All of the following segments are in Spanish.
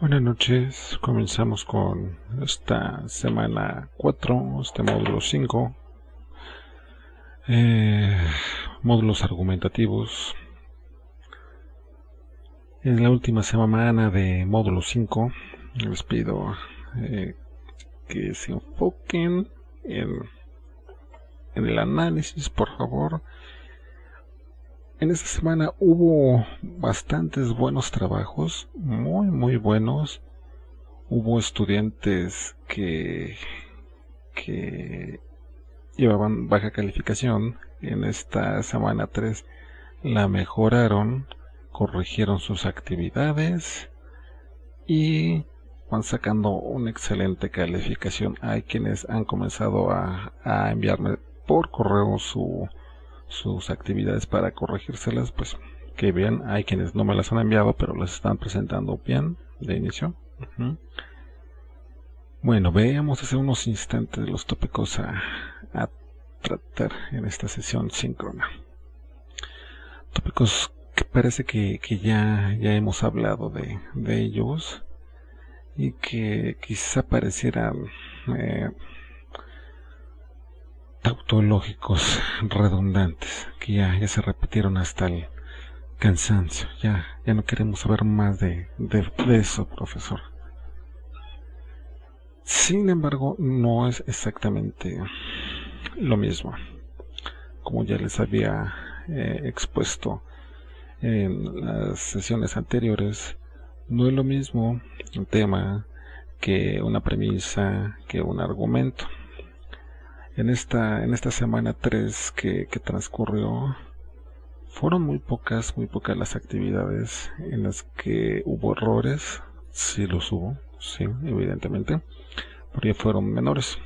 Buenas noches, comenzamos con esta semana 4, este módulo 5, módulos argumentativos. Es la última semana de módulo 5, les pido que se enfoquen en el análisis, por favor. En esta semana hubo bastantes buenos trabajos, muy buenos. Hubo estudiantes que llevaban baja calificación. En esta semana 3 la mejoraron, corrigieron sus actividades y van sacando una excelente calificación. Hay quienes han comenzado a enviarme por correo sus actividades para corregírselas, pues que bien. Hay quienes no me las han enviado, pero las están presentando bien de inicio. Bueno, veamos hace unos instantes los tópicos a tratar en esta sesión síncrona. Tópicos que parece que ya hemos hablado de ellos y que quizá parecieran tautológicos, redundantes, que ya se repitieron hasta el cansancio. Ya no queremos saber más de eso, profesor. Sin embargo, no es exactamente lo mismo. Como ya les había expuesto en las sesiones anteriores, no es lo mismo un tema que una premisa, que un argumento. En esta semana 3 que transcurrió, fueron muy pocas las actividades en las que hubo errores. Sí los hubo, sí, evidentemente, pero ya fueron menores.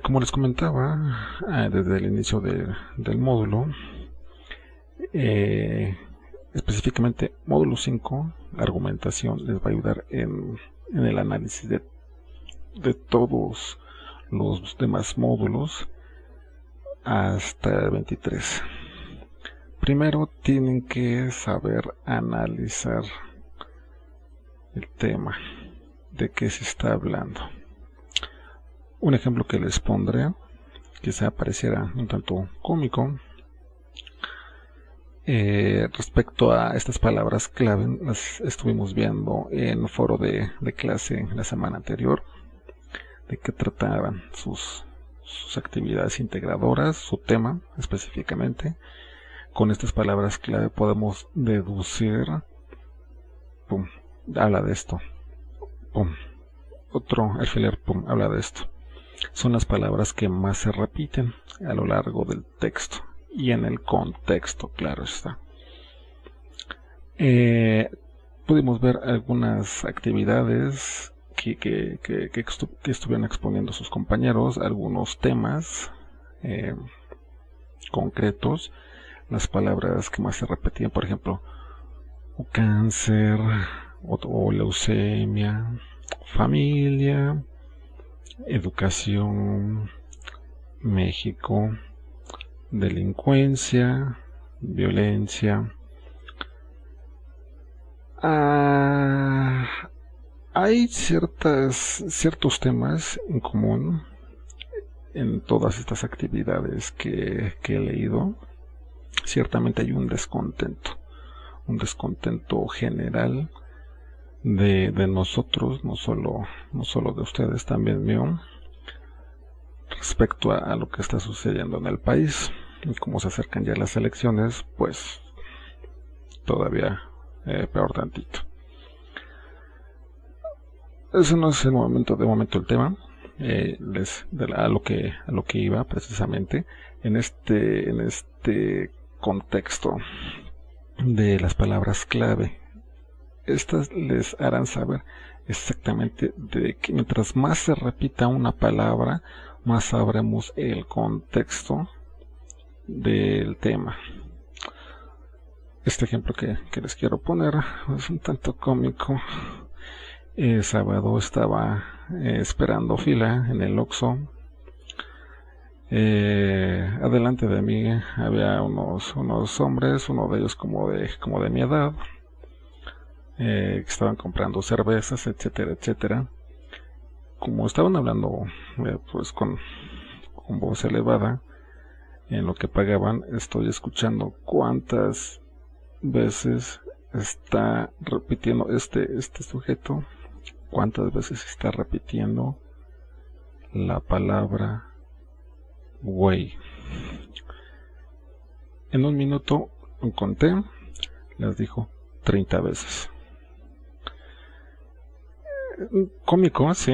Como les comentaba desde el inicio del módulo, específicamente módulo 5, argumentación, les va a ayudar en el análisis de todos los demás módulos hasta el 23. Primero tienen que saber analizar el tema, de qué se está hablando. Un ejemplo que les pondré, quizá pareciera un tanto cómico, respecto a estas palabras clave. Las estuvimos viendo en foro de clase la semana anterior, de qué trataban sus actividades integradoras, su tema específicamente. Con estas palabras clave podemos deducir, pum, habla de esto, pum, otro alfiler, pum, habla de esto. Son las palabras que más se repiten a lo largo del texto y en el contexto, claro está. Pudimos ver algunas actividades que estuvieron exponiendo sus compañeros, algunos temas concretos, las palabras que más se repetían, por ejemplo, cáncer, o leucemia, familia, educación, México, delincuencia, violencia. Hay ciertos temas en común en todas estas actividades que he leído. Ciertamente hay un descontento general de nosotros, no solo de ustedes, también mío, respecto a lo que está sucediendo en el país. Y como se acercan ya las elecciones, pues todavía peor tantito. Ese no es de momento el tema. A lo que iba precisamente en este contexto de las palabras clave. Estas les harán saber exactamente de que mientras más se repita una palabra, más sabremos el contexto del tema. Este ejemplo que les quiero poner es un tanto cómico. El sábado estaba esperando fila en el Oxxo. Adelante de mí había unos hombres, uno de ellos como de mi edad. que estaban comprando cervezas, etcétera, etcétera. Como estaban hablando pues con voz elevada en lo que pagaban, estoy escuchando cuántas veces está repitiendo este sujeto, cuántas veces está repitiendo la palabra güey. En un minuto conté, les dijo 30 veces. Cómico, sí,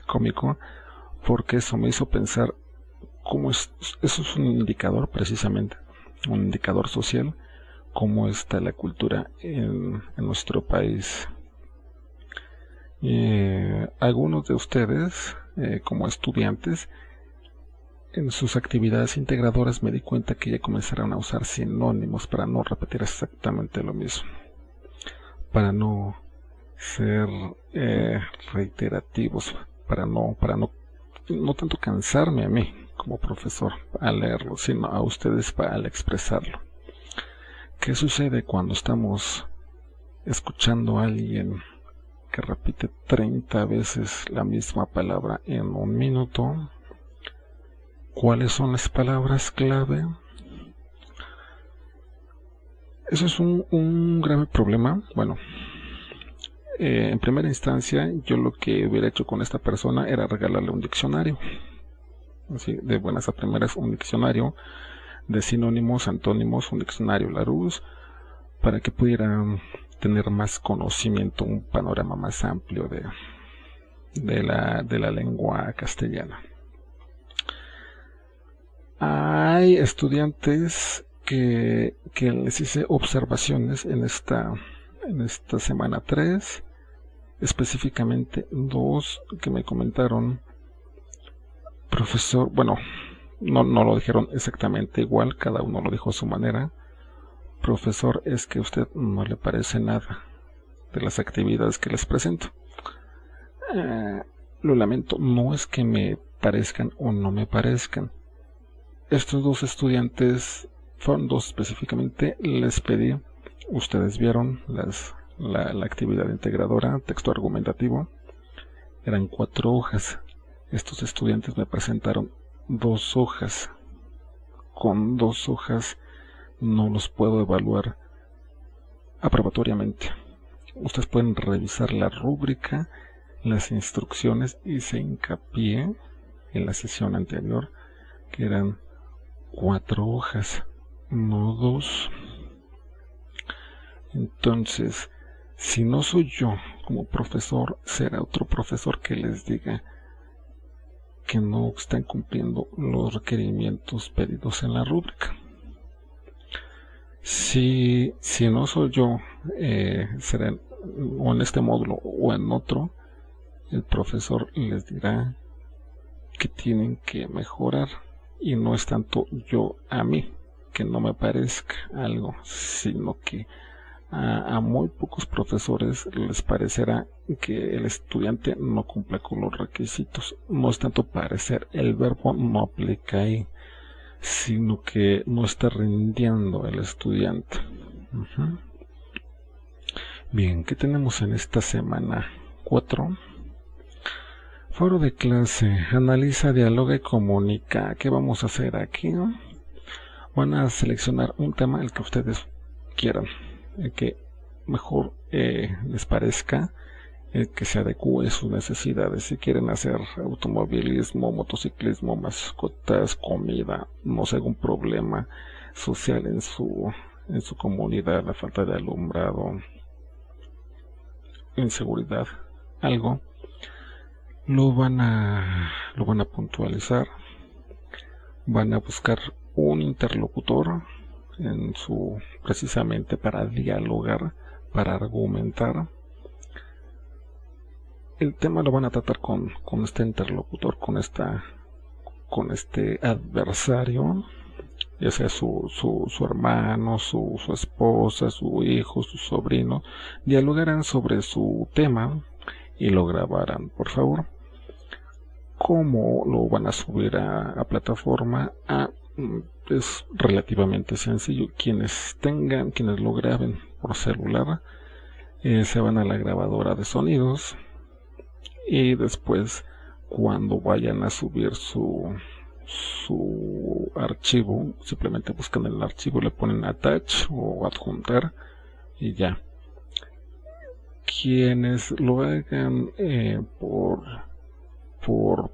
cómico, porque eso me hizo pensar cómo eso es un indicador, precisamente, un indicador social, cómo está la cultura en nuestro país. Algunos de ustedes, como estudiantes, en sus actividades integradoras me di cuenta que ya comenzaron a usar sinónimos para no repetir exactamente lo mismo, para no ser reiterativos, para no tanto cansarme a mí como profesor al leerlo, sino a ustedes al expresarlo. ¿Qué sucede cuando estamos escuchando a alguien que repite 30 veces la misma palabra en un minuto? ¿Cuáles son las palabras clave? Eso es un grave problema. Bueno, en primera instancia, yo lo que hubiera hecho con esta persona era regalarle un diccionario. Así, de buenas a primeras, un diccionario de sinónimos, antónimos, un diccionario Larousse, para que pudiera tener más conocimiento, un panorama más amplio de la lengua castellana. Hay estudiantes que les hice observaciones en esta semana 3, específicamente 2 que me comentaron: profesor, bueno, no lo dijeron exactamente igual, cada uno lo dijo a su manera. Profesor, es que a usted no le parece nada de las actividades que les presento. Lo lamento, no es que me parezcan o no me parezcan. Estos 2 estudiantes, fueron 2 específicamente, les pedí, ustedes vieron la actividad integradora, texto argumentativo, eran 4 hojas. Estos estudiantes me presentaron 2 hojas. Con 2 hojas no los puedo evaluar aprobatoriamente. Ustedes pueden revisar la rúbrica, las instrucciones, y se hincapié en la sesión anterior que eran 4 hojas, no 2. Entonces, si no soy yo como profesor, será otro profesor que les diga que no están cumpliendo los requerimientos pedidos en la rúbrica. Si no soy yo, será o en este módulo o en otro, el profesor les dirá que tienen que mejorar, y no es tanto yo a mí que no me parezca algo, sino que a muy pocos profesores les parecerá que el estudiante no cumple con los requisitos. No es tanto parecer, el verbo no aplica ahí, sino que no está rindiendo el estudiante. Bien, ¿qué tenemos en esta semana 4? Foro de clase, analiza, dialoga y comunica. ¿Qué vamos a hacer aquí? Van a seleccionar un tema, el que ustedes quieran, el que mejor les parezca, el que se adecue a sus necesidades. Si quieren hacer automovilismo, motociclismo, mascotas, comida, no sé, algún problema social en su comunidad, la falta de alumbrado, inseguridad, algo, lo van a puntualizar. Van a buscar un interlocutor precisamente para dialogar, para argumentar. El tema lo van a tratar con este interlocutor, con este adversario, ya sea su hermano, su esposa, su hijo, su sobrino. Dialogarán sobre su tema y lo grabarán, por favor. ¿Cómo lo van a subir a plataforma? Es relativamente sencillo. Quienes lo graben por celular, se van a la grabadora de sonidos y después cuando vayan a subir su archivo, simplemente buscan el archivo, le ponen attach o adjuntar y ya. Quienes lo hagan por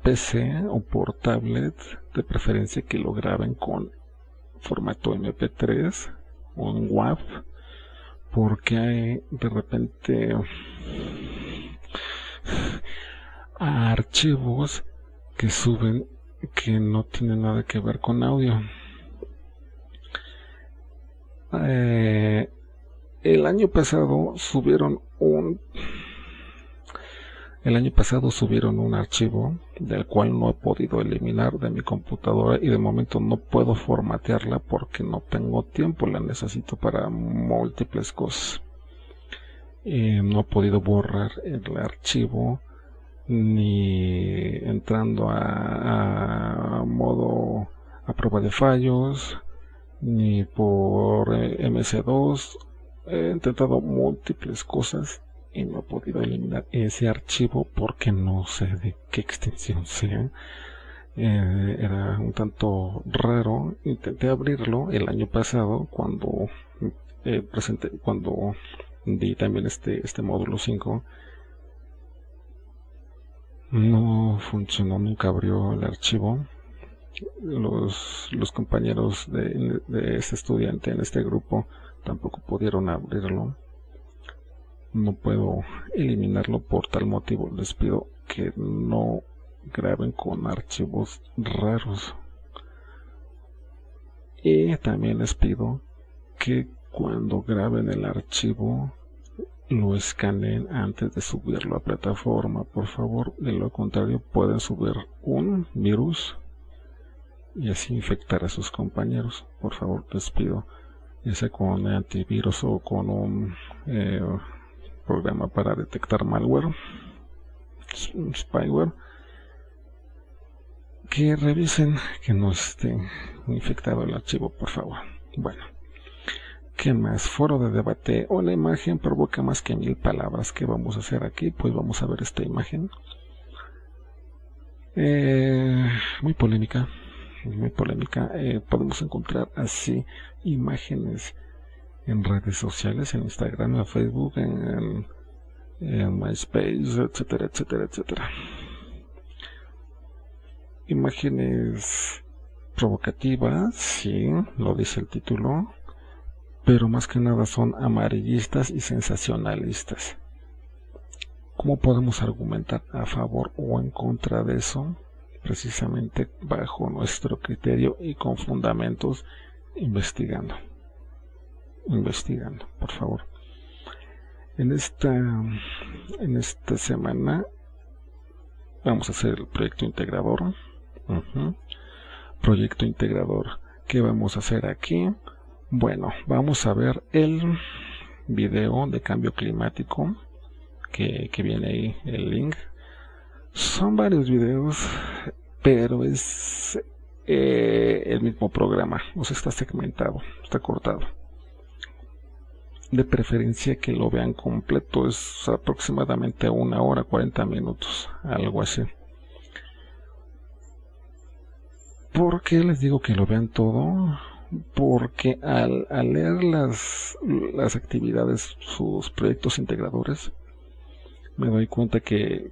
PC o por tablet, de preferencia que lo graben con formato MP3 o en WAV, porque hay de repente archivos que suben que no tienen nada que ver con audio. El año pasado subieron un archivo del cual no he podido eliminar de mi computadora y de momento no puedo formatearla porque no tengo tiempo, la necesito para múltiples cosas. No he podido borrar el archivo ni entrando a modo a prueba de fallos ni por MS2. He intentado múltiples cosas y no he podido eliminar ese archivo porque no sé de qué extensión sea. Era un tanto raro. Intenté abrirlo el año pasado cuando cuando di también este módulo 5. No funcionó, nunca abrió el archivo. Los compañeros de este estudiante en este grupo tampoco pudieron abrirlo. No puedo eliminarlo por tal motivo. Les pido que no graben con archivos raros. Y también les pido que cuando graben el archivo lo escaneen antes de subirlo a plataforma, por favor. De lo contrario pueden subir un virus y así infectar a sus compañeros. Por favor, les pido, ya sea con antivirus o con un programa para detectar malware, spyware, que revisen que no esté infectado el archivo, por favor. Bueno, ¿qué más? Foro de debate. Una imagen provoca más que 1000 palabras. ¿Qué vamos a hacer aquí? Pues vamos a ver esta imagen. Muy polémica. Podemos encontrar así imágenes en redes sociales, en Instagram, en Facebook, en MySpace, etcétera, etcétera, etcétera. Imágenes provocativas, sí, lo dice el título, pero más que nada son amarillistas y sensacionalistas. ¿Cómo podemos argumentar a favor o en contra de eso? Precisamente bajo nuestro criterio y con fundamentos, investigando, por favor. En esta semana vamos a hacer el proyecto integrador. Proyecto integrador. ¿Qué vamos a hacer aquí? Bueno, vamos a ver el video de cambio climático que viene ahí, el link. Son varios videos, pero es el mismo programa, o sea, está segmentado, está cortado. De preferencia que lo vean completo, es aproximadamente 1 hora 40 minutos, algo así. ¿Por qué les digo que lo vean todo? Porque al leer las actividades, sus proyectos integradores, me doy cuenta que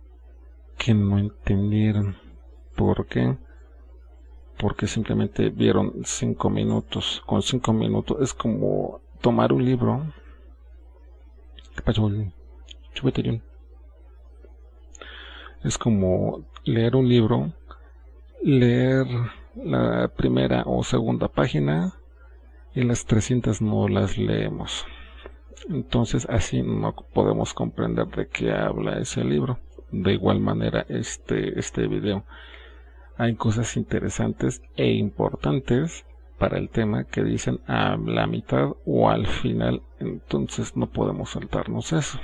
no entendieron. ¿Por qué? Porque simplemente vieron 5 minutos. Con 5 minutos es como tomar un libro. ¿Qué pasó? Es como leer un libro, leer la primera o segunda página y las 300 no las leemos. Entonces así no podemos comprender de qué habla ese libro. De igual manera este video. Hay cosas interesantes e importantes para el tema que dicen a la mitad o al final, entonces no podemos saltarnos eso.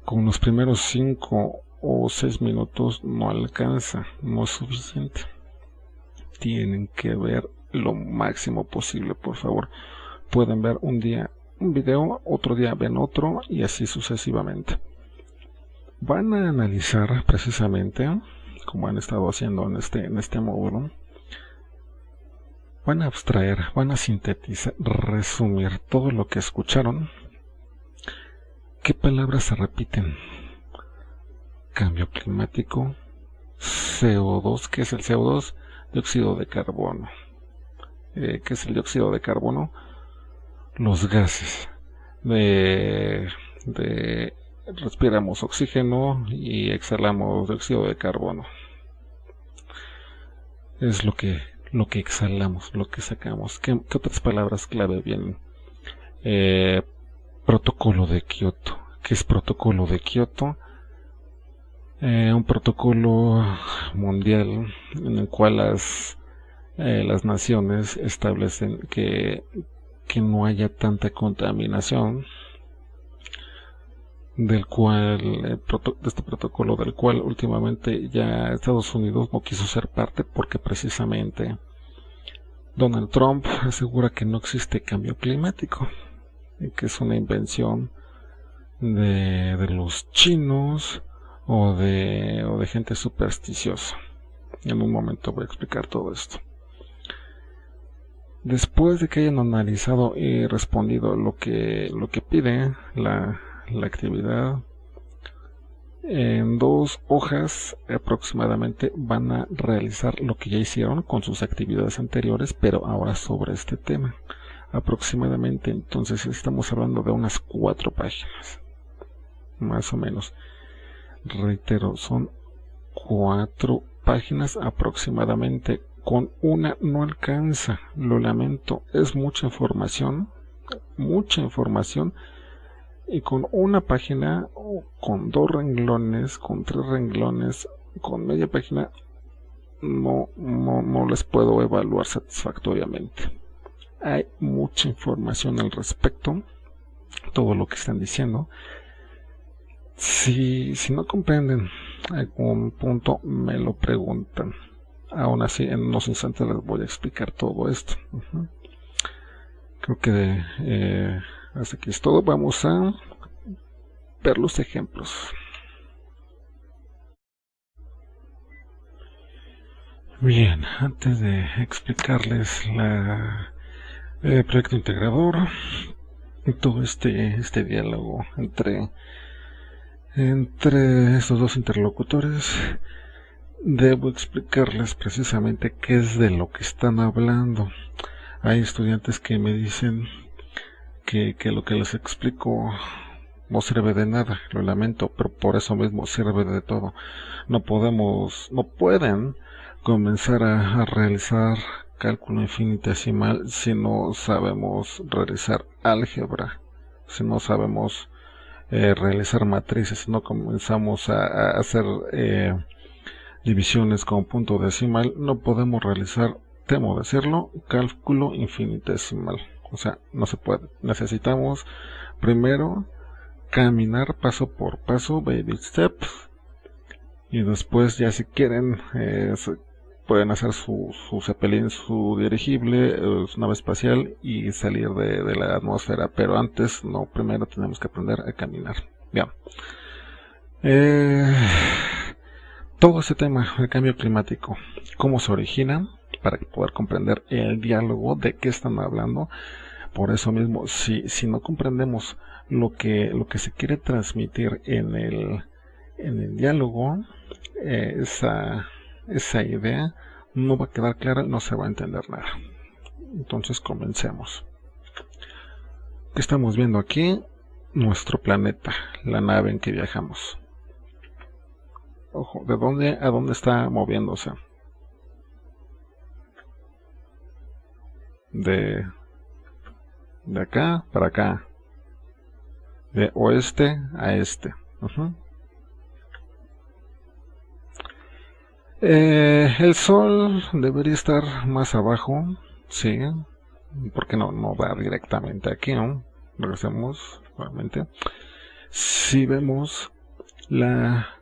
Con los primeros 5 o 6 minutos no alcanza, no es suficiente. Tienen que ver lo máximo posible, por favor. Pueden ver un día un video, otro día ven otro y así sucesivamente. Van a analizar precisamente, como han estado haciendo en este módulo, van a abstraer, van a sintetizar, resumir todo lo que escucharon. ¿Qué palabras se repiten? Cambio climático, CO2, ¿qué es el CO2? Dióxido de carbono. ¿Qué es el dióxido de carbono? Los gases. Respiramos oxígeno y exhalamos dióxido de carbono. Es lo que exhalamos, lo que sacamos. ¿Qué otras palabras clave vienen? Protocolo de Kioto. ¿Qué es protocolo de Kioto? Un protocolo mundial en el cual las naciones establecen que no haya tanta contaminación, de este protocolo, del cual últimamente ya Estados Unidos no quiso ser parte, porque precisamente Donald Trump asegura que no existe cambio climático y que es una invención de los chinos o de gente supersticiosa. En un momento voy a explicar todo esto. Después de que hayan analizado y respondido lo que pide la actividad, en 2 hojas aproximadamente van a realizar lo que ya hicieron con sus actividades anteriores, pero ahora sobre este tema. Aproximadamente, entonces estamos hablando de unas 4 páginas, más o menos. Reitero, son 4 páginas aproximadamente. Con una no alcanza, lo lamento, es mucha información, y con una página, con 2 renglones, con 3 renglones, con media página, no les puedo evaluar satisfactoriamente. Hay mucha información al respecto, todo lo que están diciendo. Si no comprenden algún punto, me lo preguntan. Aún así, en unos instantes les voy a explicar todo esto. Creo que hasta aquí es todo. Vamos a ver los ejemplos. Bien, antes de explicarles el proyecto integrador y todo este diálogo entre estos 2 interlocutores, debo explicarles precisamente qué es de lo que están hablando. Hay estudiantes que me dicen que lo que les explico no sirve de nada, lo lamento, pero por eso mismo sirve de todo. No pueden comenzar a realizar cálculo infinitesimal si no sabemos realizar álgebra, si no sabemos realizar matrices, si no comenzamos a hacer divisiones con punto decimal, no podemos realizar, temo decirlo, cálculo infinitesimal. O sea, no se puede. Necesitamos primero caminar paso por paso, baby steps, y después ya si quieren pueden hacer su Zeppelin, su dirigible, su nave espacial y salir de la atmósfera, pero antes no, primero tenemos que aprender a caminar. Bien. Todo ese tema del cambio climático, cómo se origina, para poder comprender el diálogo de qué están hablando. Por eso mismo, si no comprendemos lo que se quiere transmitir en el diálogo, esa idea no va a quedar clara, no se va a entender nada. Entonces comencemos. ¿Qué estamos viendo aquí? Nuestro planeta, la nave en que viajamos. Ojo, ¿de dónde a dónde está moviéndose? De acá para acá. De oeste a este. El sol debería estar más abajo, sí, porque no va directamente aquí, ¿no? Regresemos nuevamente. Si vemos la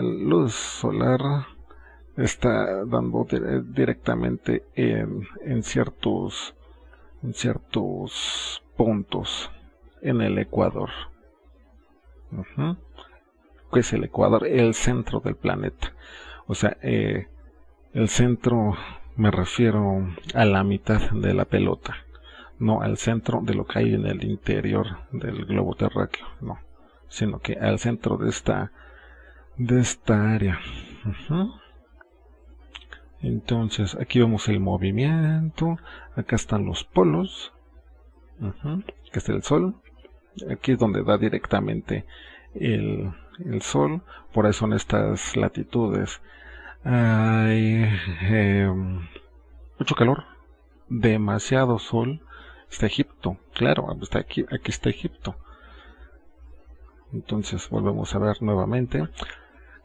luz solar está dando directamente en ciertos puntos en el ecuador. ¿Qué es el ecuador? El centro del planeta. O sea, el centro me refiero a la mitad de la pelota, no al centro de lo que hay en el interior del globo terráqueo, no, sino que al centro de esta área. Entonces aquí vemos el movimiento, acá están los polos, que es el sol, aquí es donde da directamente el sol, por eso en estas latitudes hay mucho calor, demasiado sol. Está Egipto, claro, está aquí está Egipto. Entonces volvemos a ver nuevamente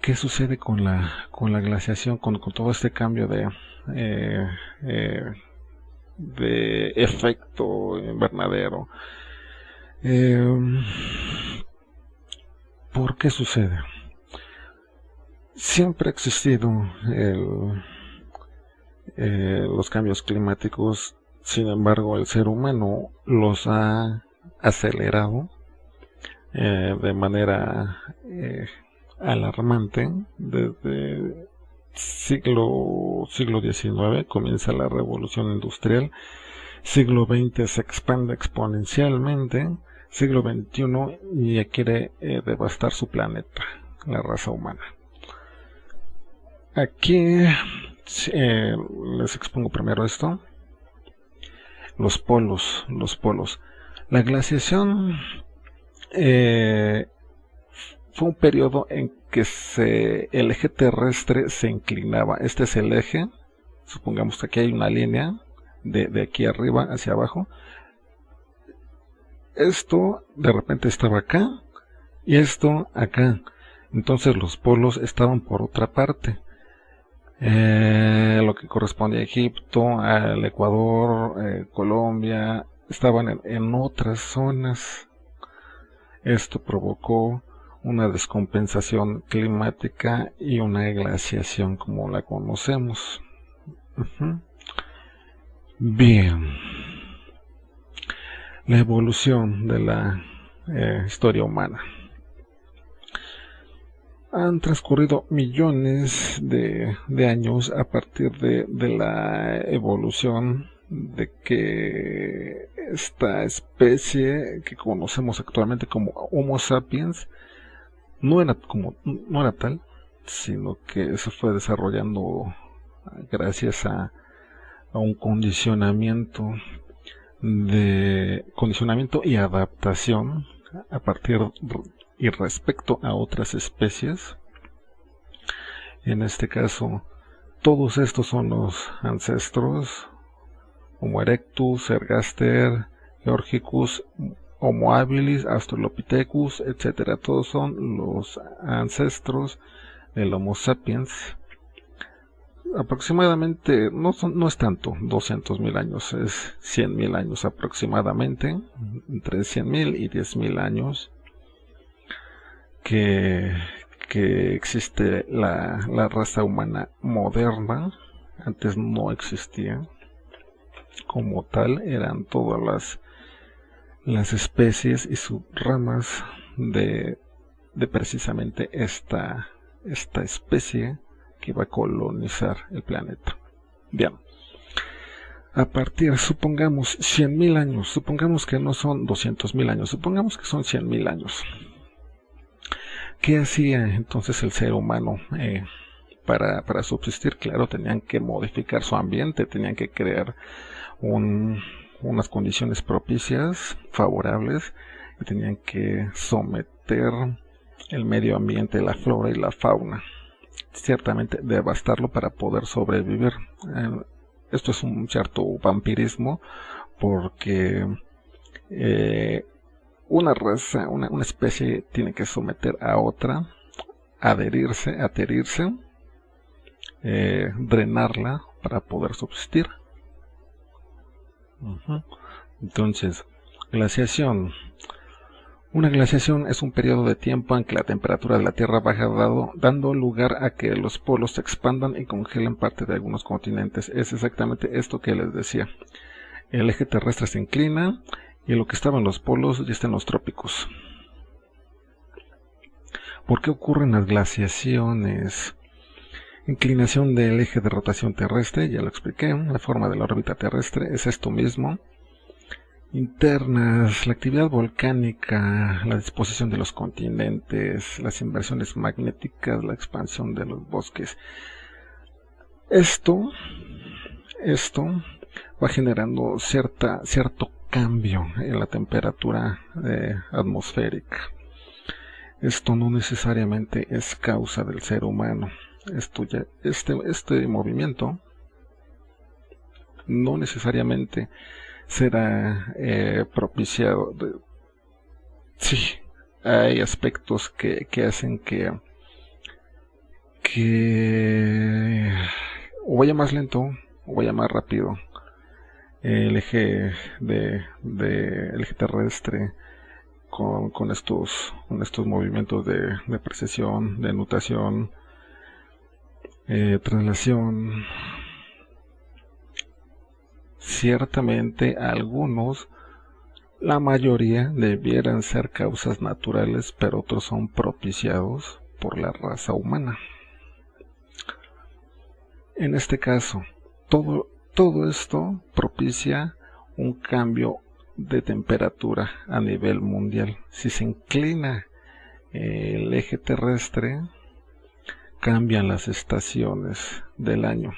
qué sucede con la glaciación, con todo este cambio de efecto invernadero. ¿Por qué sucede? Siempre ha existido los cambios climáticos, sin embargo el ser humano los ha acelerado de manera alarmante. Desde siglo XIX comienza la revolución industrial, siglo XX se expande exponencialmente, siglo XXI ya quiere devastar su planeta, la raza humana. Aquí les expongo primero esto. Los polos. La glaciación fue un periodo en que el eje terrestre se inclinaba. Este es el eje. Supongamos que aquí hay una línea de aquí arriba hacia abajo. Esto de repente estaba acá y esto acá. Entonces los polos estaban por otra parte. Lo que corresponde a Egipto, al Ecuador, Colombia, estaban en otras zonas. Esto provocó una descompensación climática y una glaciación como la conocemos. Bien, la evolución de la historia humana. Han transcurrido millones de años a partir de la evolución de que esta especie que conocemos actualmente como Homo sapiens no era tal, sino que se fue desarrollando gracias a un condicionamiento y adaptación a partir y respecto a otras especies. En este caso, todos estos son los ancestros: Homo erectus, Ergaster, Georgicus, Homo habilis, Australopithecus, etc. Todos son los ancestros del Homo sapiens. Aproximadamente, no es tanto, 200.000 años, es 100.000 años aproximadamente, entre 100.000 y 10.000 años. Que existe la raza humana moderna. Antes no existía como tal, eran todas las especies y subramas de precisamente esta especie que va a colonizar el planeta. Bien, a partir, supongamos 100.000 años, supongamos que no son 200.000 años, supongamos que son 100.000 años. ¿Qué hacía entonces el ser humano para subsistir? Claro, tenían que modificar su ambiente, tenían que crear unas condiciones propicias, favorables, y tenían que someter el medio ambiente, la flora y la fauna, ciertamente devastarlo para poder sobrevivir. Esto es un cierto vampirismo, porque una raza, una especie tiene que someter a otra, adherirse, drenarla para poder subsistir. Entonces, glaciación. Una glaciación es un periodo de tiempo en que la temperatura de la Tierra baja dando lugar a que los polos se expandan y congelen parte de algunos continentes. Es exactamente esto que les decía. El eje terrestre se inclina y lo que estaba en los polos ya está en los trópicos. ¿Por qué ocurren las glaciaciones? Inclinación del eje de rotación terrestre, ya lo expliqué. La forma de la órbita terrestre es esto mismo. Internas, la actividad volcánica, la disposición de los continentes, las inversiones magnéticas, la expansión de los bosques. Esto va generando cierto cambio en la temperatura atmosférica. Esto no necesariamente es causa del ser humano. Este movimiento no necesariamente será propiciado. Sí, hay aspectos que hacen que o vaya más lento o vaya más rápido el eje el eje terrestre con estos movimientos de precesión, de nutación, traslación. Ciertamente algunos, la mayoría, debieran ser causas naturales, pero otros son propiciados por la raza humana. En este caso, todo esto propicia un cambio de temperatura a nivel mundial. Si se inclina el eje terrestre, cambian las estaciones del año.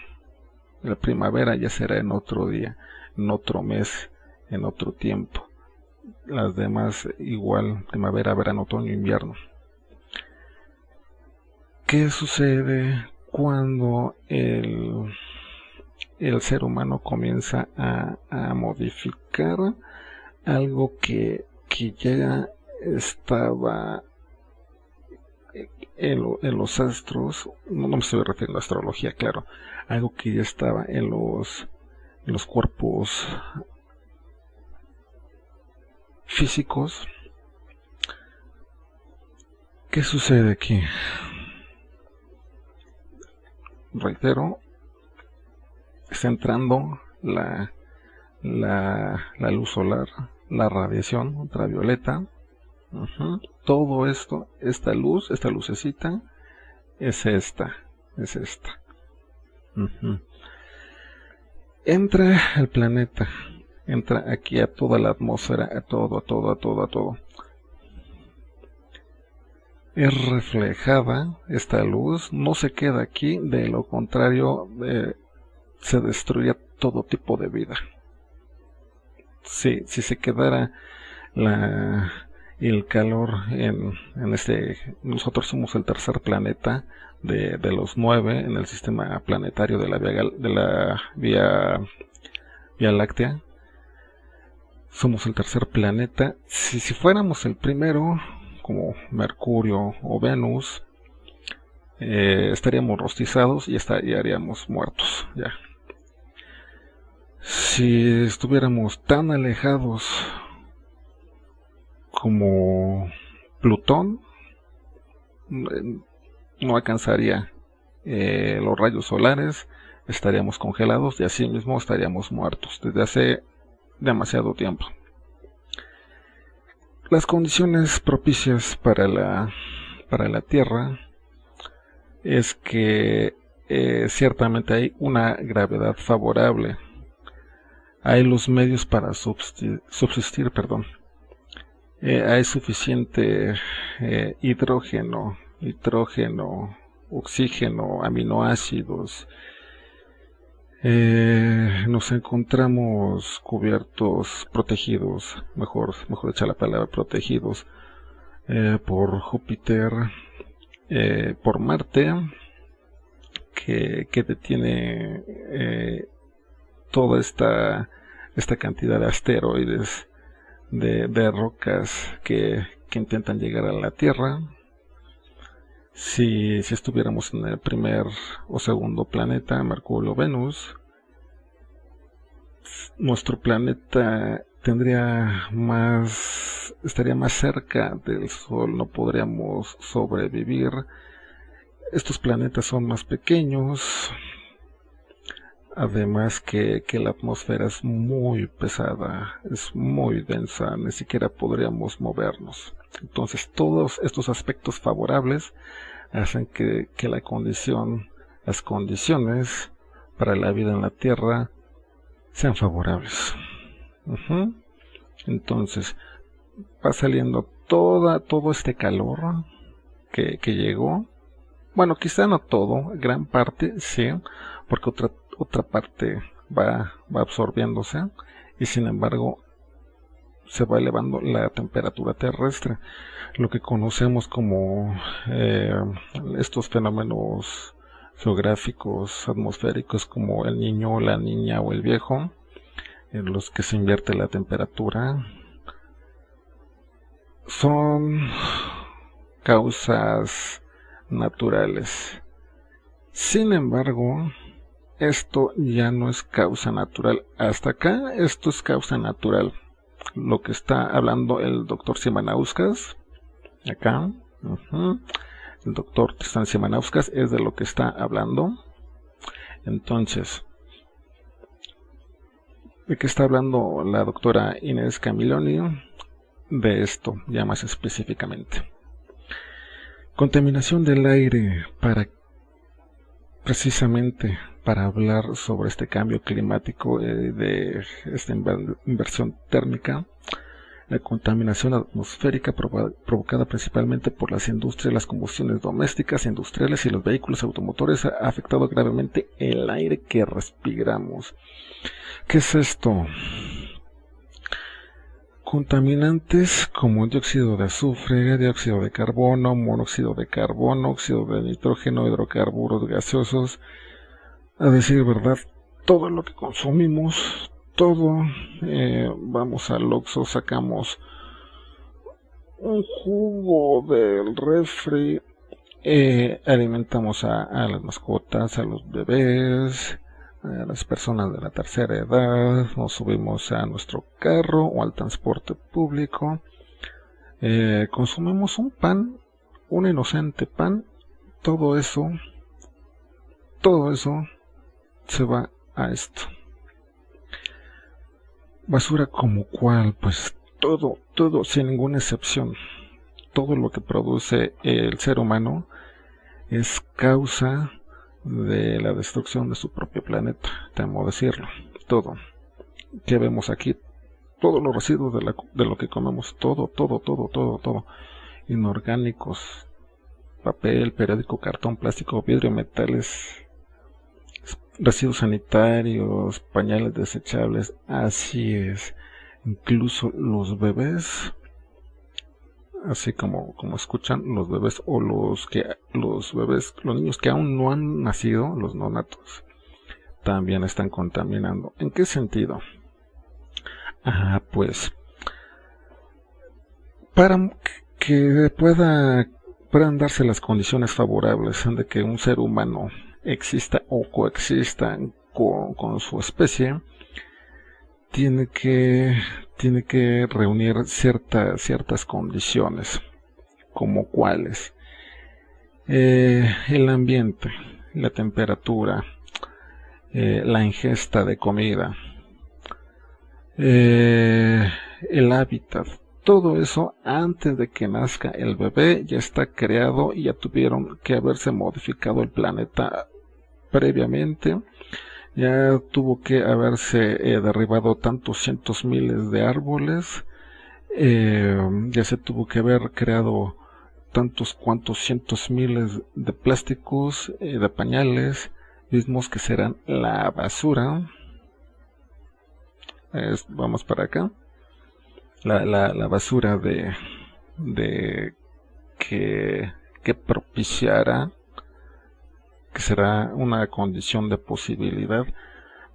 La primavera ya será en otro día, en otro mes, en otro tiempo. Las demás igual, primavera, verano, otoño, invierno. ¿Qué sucede cuando el ser humano comienza a modificar algo que ya estaba en los astros? No me estoy refiriendo a astrología, claro, algo que ya estaba en los cuerpos físicos. ¿Qué sucede aquí? Reitero, está entrando la luz solar, la radiación ultravioleta. Todo esto, esta lucecita, es esta. Entra el planeta, entra aquí a toda la atmósfera, a todo. Es reflejada esta luz, no se queda aquí, de lo contrario se destruye todo tipo de vida. Si se quedara el calor nosotros somos el tercer planeta de los 9 en el sistema planetario de la Vía Láctea. Somos el tercer planeta. Si fuéramos el primero, como Mercurio o Venus, estaríamos rostizados y estaríamos muertos ya. Si estuviéramos tan alejados como Plutón, no alcanzaría los rayos solares, estaríamos congelados y así mismo estaríamos muertos desde hace demasiado tiempo. Las condiciones propicias para la Tierra es que ciertamente hay una gravedad favorable, hay los medios para subsistir, hay suficiente hidrógeno, oxígeno, aminoácidos. Nos encontramos cubiertos, protegidos, mejor dicha la palabra, protegidos por Júpiter, por Marte, que detiene toda esta cantidad de asteroides, de rocas que intentan llegar a la Tierra. Si estuviéramos en el primer o segundo planeta, Mercurio o Venus, nuestro planeta estaría más cerca del Sol, no podríamos sobrevivir. Estos planetas son más pequeños, Además que la atmósfera es muy pesada, es muy densa, ni siquiera podríamos movernos. Entonces todos estos aspectos favorables hacen que las condiciones para la vida en la Tierra sean favorables. Entonces va saliendo todo este calor que llegó. Bueno, quizá no todo, gran parte sí, porque otra parte va absorbiéndose, y sin embargo se va elevando la temperatura terrestre, lo que conocemos como estos fenómenos geográficos atmosféricos como el Niño, la Niña o el Viejo, en los que se invierte la temperatura. Son causas naturales. Sin embargo, esto ya no es causa natural. Hasta acá esto es causa natural. Lo que está hablando el doctor Szymanowskas, acá, el doctor Tristan Szymanowskas es de lo que está hablando. Entonces, ¿de qué está hablando la doctora Inés Camilloni? De esto, ya más específicamente. Contaminación del aire, precisamente para hablar sobre este cambio climático, de esta inversión térmica. La contaminación atmosférica provocada principalmente por las industrias, las combustiones domésticas, industriales y los vehículos automotores ha afectado gravemente el aire que respiramos. ¿Qué es esto? Contaminantes como dióxido de azufre, dióxido de carbono, monóxido de carbono, óxido de nitrógeno, hidrocarburos gaseosos. A decir verdad, todo lo que consumimos, todo, vamos al Oxxo, sacamos un jugo del refri, alimentamos a las mascotas, a los bebés, a las personas de la tercera edad, nos subimos a nuestro carro o al transporte público, consumimos un pan, un inocente pan, todo eso se va a esto. Basura como cuál, pues todo, sin ninguna excepción, todo lo que produce el ser humano es causa de la destrucción de su propio planeta, temo decirlo. Todo que vemos aquí, todos los residuos de lo que comemos, todo, inorgánicos, papel, periódico, cartón, plástico, vidrio, metales, residuos sanitarios, pañales desechables, así es. Incluso los bebés, así como escuchan, los bebés o los niños que aún no han nacido, los neonatos, también están contaminando. ¿En qué sentido? Pues para que puedan darse las condiciones favorables de que un ser humano exista o coexista con su especie, tiene que reunir ciertas condiciones, como cuáles: el ambiente, la temperatura, la ingesta de comida, el hábitat. Todo eso, antes de que nazca el bebé, ya está creado y ya tuvieron que haberse modificado el planeta previamente. Ya tuvo que haberse derribado tantos cientos miles de árboles, ya se tuvo que haber creado tantos cuantos cientos miles de plásticos, de pañales, mismos que serán la basura. Vamos para acá. La basura que propiciará, que será una condición de posibilidad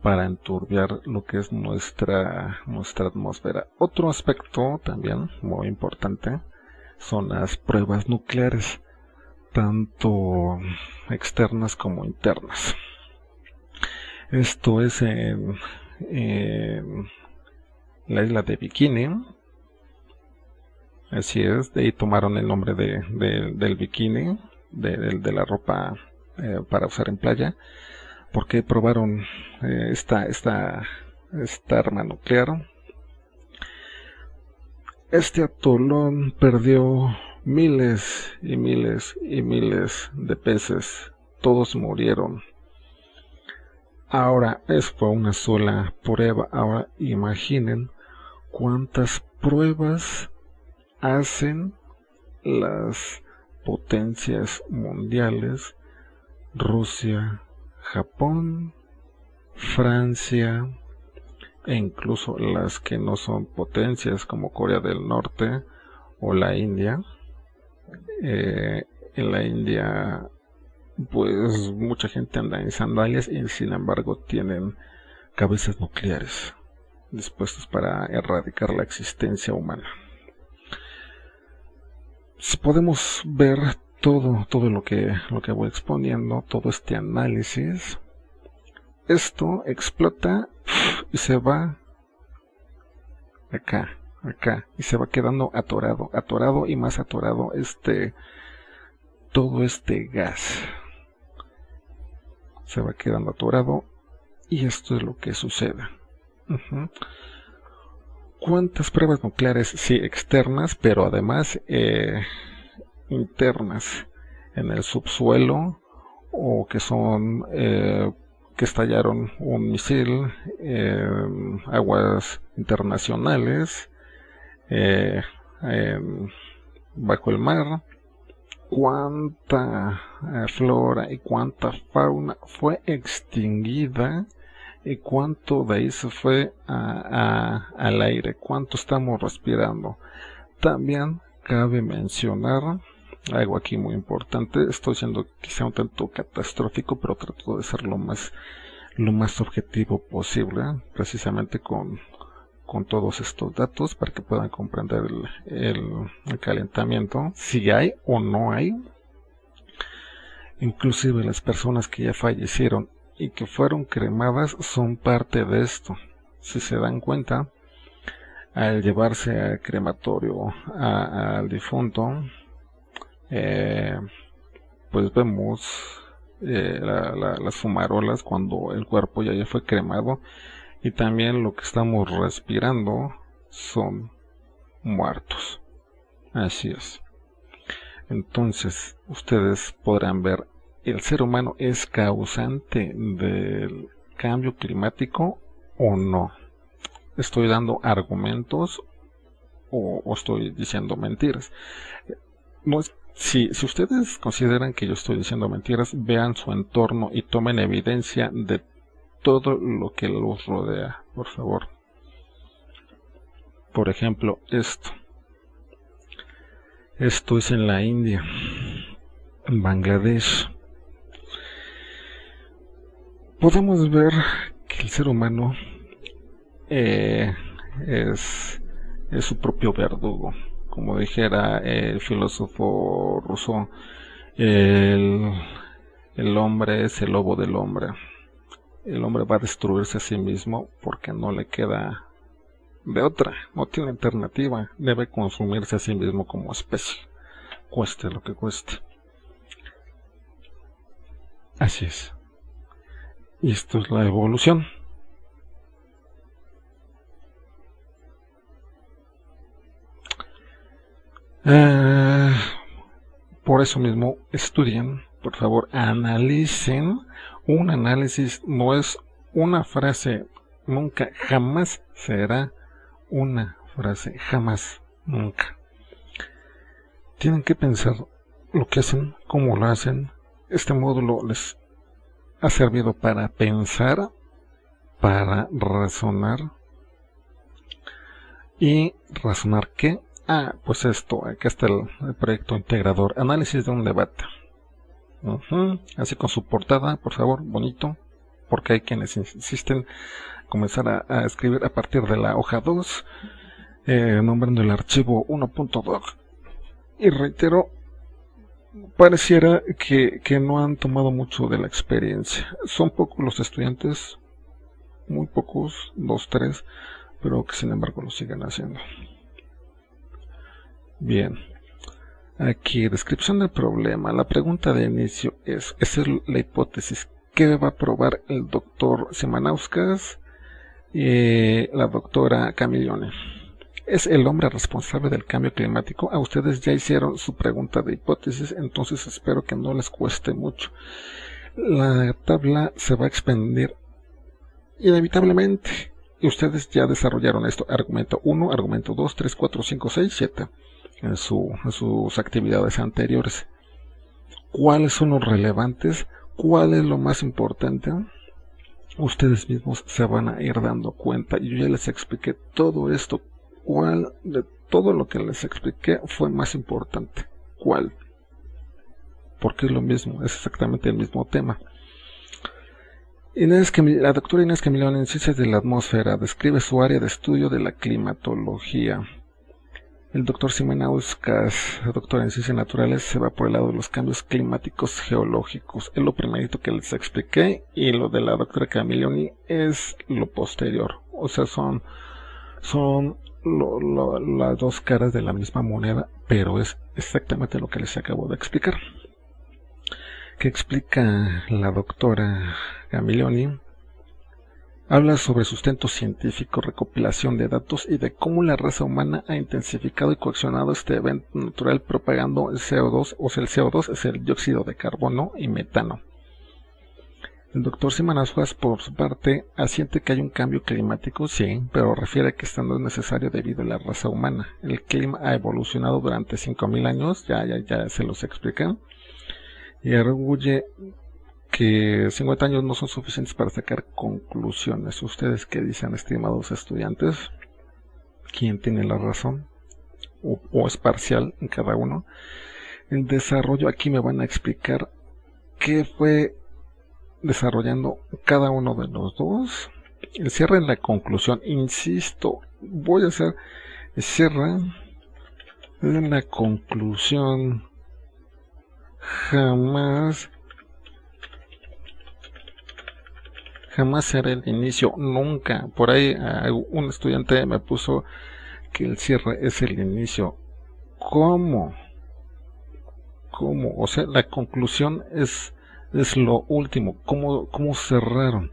para enturbiar lo que es nuestra atmósfera. Otro aspecto también muy importante son las pruebas nucleares, tanto externas como internas. Esto es en la isla de Bikini. Así es, de ahí tomaron el nombre del bikini, de la ropa para usar en playa, ¿Por qué probaron esta arma nuclear? Este atolón perdió miles y miles y miles de peces. Todos murieron. Ahora, es fue una sola prueba. Ahora imaginen cuántas pruebas hacen las potencias mundiales: Rusia, Japón, Francia, e incluso las que no son potencias como Corea del Norte o la India. En la India, pues mucha gente anda en sandalias y sin embargo tienen cabezas nucleares dispuestas para erradicar la existencia humana. Si podemos ver todo lo que voy exponiendo, todo este análisis, esto explota y se va acá, y se va quedando atorado y más atorado todo este gas. Se va quedando atorado y esto es lo que sucede. ¿Cuántas pruebas nucleares? Sí, externas, pero además internas en el subsuelo, o que son que estallaron un misil en aguas internacionales, bajo el mar. Cuánta flora y cuánta fauna fue extinguida, y cuánto de ahí se fue al aire, cuánto estamos respirando. También cabe mencionar algo aquí muy importante. Estoy siendo quizá un tanto catastrófico, pero trato de ser lo más objetivo posible, precisamente con todos estos datos, para que puedan comprender el calentamiento, si hay o no hay. Inclusive las personas que ya fallecieron y que fueron cremadas son parte de esto. Si se dan cuenta, al llevarse al crematorio al difunto, pues vemos las fumarolas cuando el cuerpo ya fue cremado, y también lo que estamos respirando son muertos. Así es. Entonces, ustedes podrán ver, ¿el ser humano es causante del cambio climático o no? ¿Estoy dando argumentos o estoy diciendo mentiras? No es, si ustedes consideran que yo estoy diciendo mentiras, vean su entorno y tomen evidencia de todo lo que los rodea, por favor. Por ejemplo, esto es en la India, en Bangladesh. Podemos ver que el ser humano es su propio verdugo. Como dijera el filósofo ruso, el hombre es el lobo del hombre. El hombre va a destruirse a sí mismo porque no le queda de otra, no tiene alternativa, debe consumirse a sí mismo como especie, cueste lo que cueste. Así es. Y esto es la evolución. Por eso mismo, estudien, por favor, analicen. Un análisis no es una frase, nunca, jamás será una frase, jamás, nunca. Tienen que pensar lo que hacen, cómo lo hacen. Este módulo les ha servido para pensar, para razonar. ¿Y razonar qué? Pues esto, aquí está el proyecto integrador, análisis de un debate. Así con su portada, por favor, bonito, porque hay quienes insisten comenzar a escribir a partir de la hoja 2, nombrando el archivo 1.doc, y reitero, pareciera que no han tomado mucho de la experiencia. Son pocos los estudiantes, muy pocos, 2, 3, pero que sin embargo lo siguen haciendo. Bien, aquí descripción del problema. La pregunta de inicio es, esa es la hipótesis, ¿qué va a probar el doctor Simanauskas y la doctora Camilloni? Es el hombre responsable del cambio climático. A ustedes ya hicieron su pregunta de hipótesis, entonces espero que no les cueste mucho. La tabla se va a expandir inevitablemente. Y ustedes ya desarrollaron esto. Argumento 1, argumento 2, 3, 4, 5, 6, 7. En sus actividades anteriores. ¿Cuáles son los relevantes? ¿Cuál es lo más importante? Ustedes mismos se van a ir dando cuenta. Yo ya les expliqué todo esto. ¿Cuál de todo lo que les expliqué fue más importante? ¿Cuál? Porque es lo mismo, es exactamente el mismo tema. La doctora Inés Camilloni en Ciencias de la Atmósfera describe su área de estudio de la climatología. El doctor Simanauskas, doctor en Ciencias Naturales, se va por el lado de los cambios climáticos geológicos. Es lo primerito que les expliqué, y lo de la doctora Camilloni es lo posterior. O sea, son las dos caras de la misma moneda, pero es exactamente lo que les acabo de explicar. ¿Qué explica la doctora Camilloni? Habla sobre sustento científico, recopilación de datos y de cómo la raza humana ha intensificado y coaccionado este evento natural propagando el CO2, o sea, el CO2 es el dióxido de carbono y metano. El doctor Simanauskas, por su parte, asiente que hay un cambio climático, sí, pero refiere que esto no es necesario debido a la raza humana. El clima ha evolucionado durante 5.000 años, ya se los expliqué, y arguye que 50 años no son suficientes para sacar conclusiones. ¿Ustedes qué dicen, estimados estudiantes? ¿Quién tiene la razón? ¿O es parcial en cada uno? El desarrollo, aquí me van a explicar qué fue desarrollando cada uno de los dos. El cierre en la conclusión, insisto, voy a hacer el cierre en la conclusión. Jamás será el inicio, nunca. Por ahí un estudiante me puso que el cierre es el inicio. ¿Cómo? O sea, la conclusión es lo último. ¿Cómo cerraron?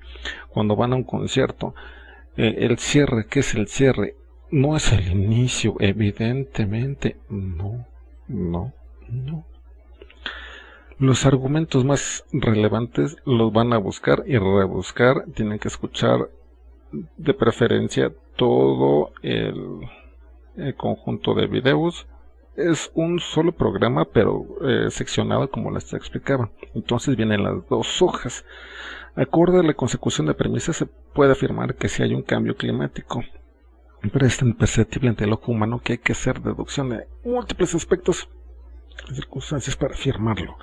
Cuando van a un concierto, el cierre, ¿qué es el cierre? No es el inicio, evidentemente. No. Los argumentos más relevantes los van a buscar y rebuscar. Tienen que escuchar de preferencia todo el conjunto de videos. Es un solo programa, pero seccionado como les explicaba. Entonces vienen las dos hojas. Acorde a la consecución de premisas, se puede afirmar que sí hay un cambio climático, pero es tan perceptible ante el ojo humano que hay que hacer deducción de múltiples aspectos y circunstancias para afirmarlo.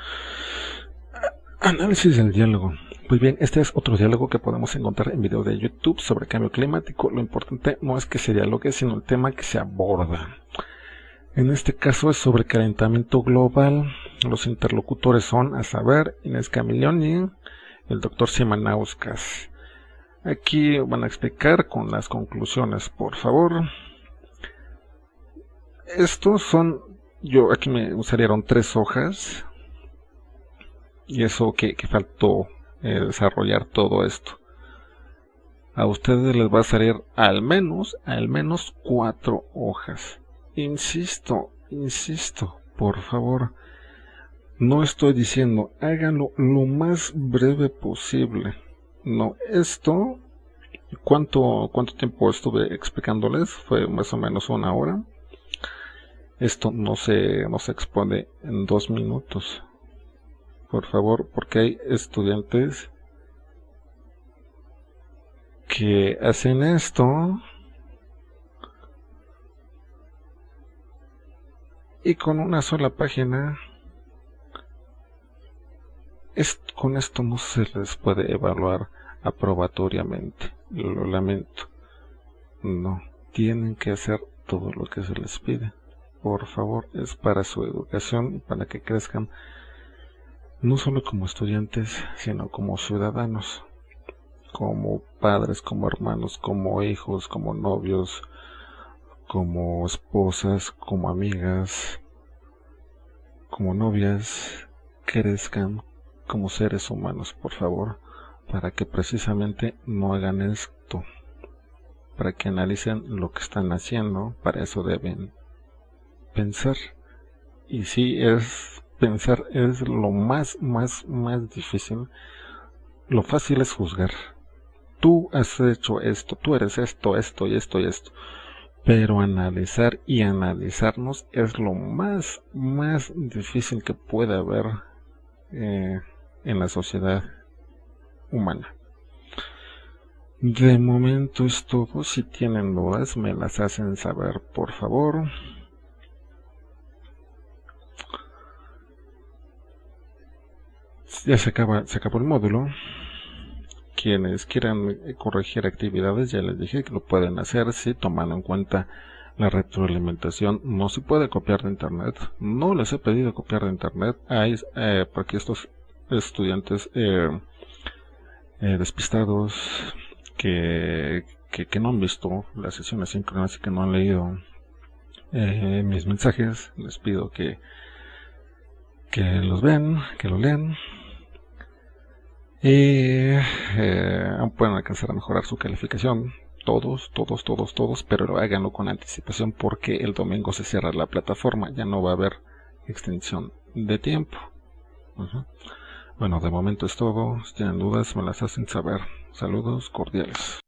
Análisis del diálogo. Pues bien, este es otro diálogo que podemos encontrar en videos de YouTube sobre cambio climático. Lo importante no es que se dialogue, sino el tema que se aborda. En este caso es sobre calentamiento global. Los interlocutores son, a saber, Inés Camilloni, el doctor Simanauskas. Aquí van a explicar con las conclusiones, por favor. Estos son, aquí me salieron 3 hojas. Y eso que faltó desarrollar todo esto. A ustedes les va a salir al menos 4 hojas. Insisto, por favor. No estoy diciendo, háganlo lo más breve posible. No, esto, ¿cuánto tiempo estuve explicándoles? Fue más o menos 1 hora. Esto no se expone en 2 minutos. Por favor, porque hay estudiantes que hacen esto y con una sola página, con esto no se les puede evaluar aprobatoriamente. Lo lamento. No, tienen que hacer todo lo que se les pide. Por favor, es para su educación y para que crezcan no solo como estudiantes, sino como ciudadanos, como padres, como hermanos, como hijos, como novios, como esposas, como amigas, como novias. Crezcan como seres humanos, por favor. para que precisamente no hagan esto, para que analicen lo que están haciendo. Para eso deben pensar. Y si es pensar es lo más difícil. Lo fácil es juzgar. Tú has hecho esto, tú eres esto y esto. Pero analizar y analizarnos es lo más difícil que puede haber en la sociedad humana. De momento es todo. Si tienen dudas, me las hacen saber, por favor. Ya se acabó el módulo. Quienes quieran corregir actividades, ya les dije que lo pueden hacer si toman en cuenta la retroalimentación. No se puede copiar de internet. No les he pedido copiar de internet. Porque estos estudiantes despistados que no han visto las sesiones síncronas y que no han leído mis mensajes, les pido que los vean, que lo lean. Y pueden alcanzar a mejorar su calificación. Todos, pero háganlo con anticipación porque el domingo se cierra la plataforma. Ya no va a haber extensión de tiempo. Bueno, de momento es todo. Si tienen dudas, me las hacen saber. Saludos cordiales.